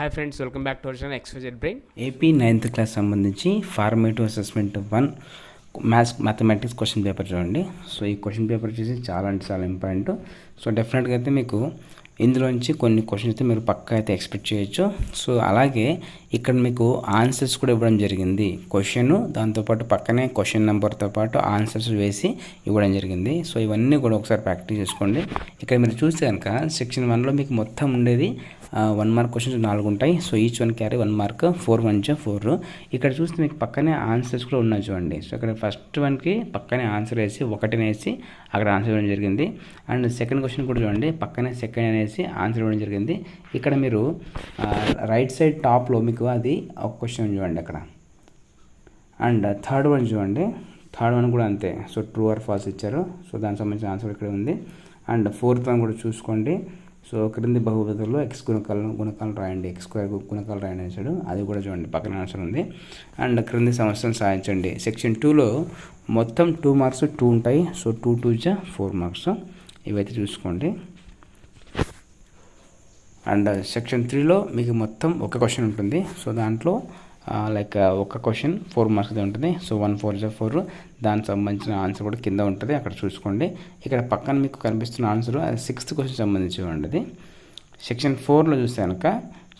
Hi friends, welcome back to our channel XYZ brain. AP 9th class సంబంధించి formative assessment 1 mathematics question paper చూడండి. So ఈ question paper వచ్చేసి చాలా అంటే చాలా ఇంపార్టెంట్. సో డెఫినెట్గా అయితే మీకు ఇందులోంచి కొన్ని క్వశ్చన్స్ అయితే మీరు పక్కా అయితే ఎక్స్పెక్ట్ చేయొచ్చు. సో అలాగే ఇక్కడ మీకు ఆన్సర్స్ కూడా ఇవ్వడం జరిగింది. క్వశ్చన్ దాంతోపాటు పక్కనే క్వశ్చన్ నెంబర్తో పాటు ఆన్సర్స్ వేసి ఇవ్వడం జరిగింది. సో ఇవన్నీ కూడా ఒకసారి ప్రాక్టీస్ చేసుకోండి. ఇక్కడ మీరు చూస్తే కనుక సెక్షన్ 1లో మీకు మొత్తం ఉండేది 1 మార్క్ క్వశ్చన్స్ 4 ఉంటాయి. So each one carry 1 mark, 4 1 4. ఇక్కడ చూస్తే మీకు పక్కనే ఆన్సర్స్ కూడా ఉన్నాయి చూడండి. సో ఇక్కడ ఫస్ట్ వన్కి పక్కనే ఆన్సర్ వేసి 1 వేసి అక్కడ ఆన్సర్ ఇవ్వడం జరిగింది. అండ్ సెకండ్ క్వశ్చన్ కూడా చూడండి, పక్కనే సెకండ్ అనేసి ఆన్సర్ ఇవ్వడం జరిగింది. ఇక్కడ మీరు రైట్ సైడ్ టాప్లో మీకు అది ఒక క్వశ్చన్ చూడండి అక్కడ. అండ్ థర్డ్ వన్ చూడండి, థర్డ్ వన్ కూడా అంతే. సో ట్రూ ఆర్ ఫాల్స్ ఇచ్చారు. సో దానికి సంబంధించిన ఆన్సర్ ఇక్కడ ఉంది. అండ్ ఫోర్త్ వన్ కూడా చూసుకోండి. సో క్రింది బహుపదుల్లో ఎక్స్ గుణకాలు రాయండి, ఎక్స్ స్క్వేర్ గుణకాలు రాయండి అనేసాడు. అది కూడా చూడండి పక్కన ఆన్సర్ ఉంది. అండ్ క్రింది సమస్యను సాధించండి. సెక్షన్ 2లో మొత్తం 2 మార్క్స్ 2 ఉంటాయి. So 2 2 4 marks. ఇవైతే చూసుకోండి. అండ్ సెక్షన్ 3లో మీకు మొత్తం ఒక క్వశ్చన్ ఉంటుంది. సో దాంట్లో ఒక క్వశ్చన్ 4 మార్క్స్ ఉంటుంది. సో 1 4 4. దానికి సంబంధించిన ఆన్సర్ కూడా కింద ఉంటుంది, అక్కడ చూసుకోండి. ఇక్కడ పక్కన మీకు కనిపిస్తున్న ఆన్సర్ అది 6th క్వశ్చన్ సంబంధించి ఉండేది. సెక్షన్ 4లో చూస్తే కనుక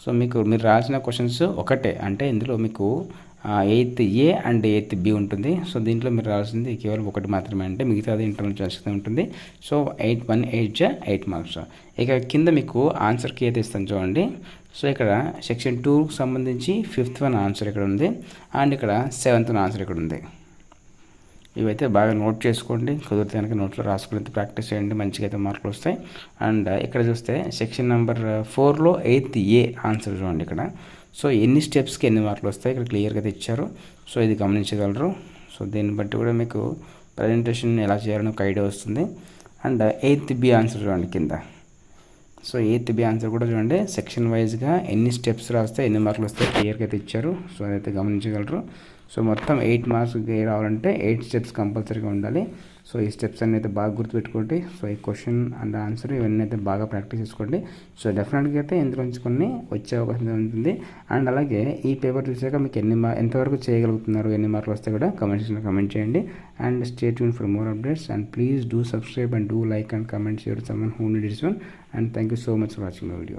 సో మీరు రాసిన క్వశ్చన్స్ ఒకటే, అంటే ఇందులో మీకు 8th A and 8th B ఉంటుంది. సో దీంట్లో మీరు రావాల్సింది కేవలం ఒకటి మాత్రమే, అంటే మిగతాది ఇంటర్నల్ చాయిస్ ఉంటుంది. So 8 marks. ఇక కింద మీకు ఆన్సర్కి అయితే ఇస్తాను చూడండి. సో ఇక్కడ సెక్షన్ 2కి సంబంధించి 5th వన్ ఆన్సర్ ఇక్కడ ఉంది. అండ్ ఇక్కడ 7th వన్ ఆన్సర్ ఇక్కడ ఉంది. ఇవైతే బాగా నోట్ చేసుకోండి. కుదిరితే కనుక నోట్లో రాసుకుని ప్రాక్టీస్ చేయండి, మంచిగా అయితే మార్కులు వస్తాయి. అండ్ ఇక్కడ చూస్తే సెక్షన్ నెంబర్ 4లో 8th A ఆన్సర్ చూడండి ఇక్కడ. సో ఎన్ని స్టెప్స్కి ఎన్ని మార్కులు వస్తాయి ఇక్కడ క్లియర్గా అయితే ఇచ్చారు. సో ఇది గమనించగలరు. సో దీన్ని బట్టి కూడా మీకు ప్రజెంటేషన్ ఎలా చేయాలని ఒక ఐడియా వస్తుంది. అండ్ 8th B ఆన్సర్ చూడండి కింద. సో 8th B ఆన్సర్ కూడా చూడండి, సెక్షన్ వైజ్గా ఎన్ని స్టెప్స్ రాస్తే ఎన్ని మార్కులు వస్తాయి క్లియర్గా అయితే ఇచ్చారు. సో అదైతే గమనించగలరు. సో మొత్తం 8 మార్క్స్ రావాలంటే 8 స్టెప్స్ కంపల్సరీగా ఉండాలి. సో ఈ స్టెప్స్ అన్నీ అయితే బాగా గుర్తుపెట్టుకోండి. సో ఈ క్వశ్చన్ అండ్ ఆన్సర్ ఇవన్నీ అయితే బాగా ప్రాక్టీస్ చేసుకోండి. సో డెఫినెట్గా అయితే ఇందులోంచి కొన్ని వచ్చే అవకాశం ఉంటుంది. అండ్ అలాగే ఈ పేపర్ చూసాక మీకు ఎంతవరకు చేయగలుగుతున్నారు, ఎన్ని మార్కులు వస్తే కూడా కమెంట్ చేయండి. And stay tune for more updates. And please do subscribe and do like and comment share someone who needs one. And thank you so much for watching the video.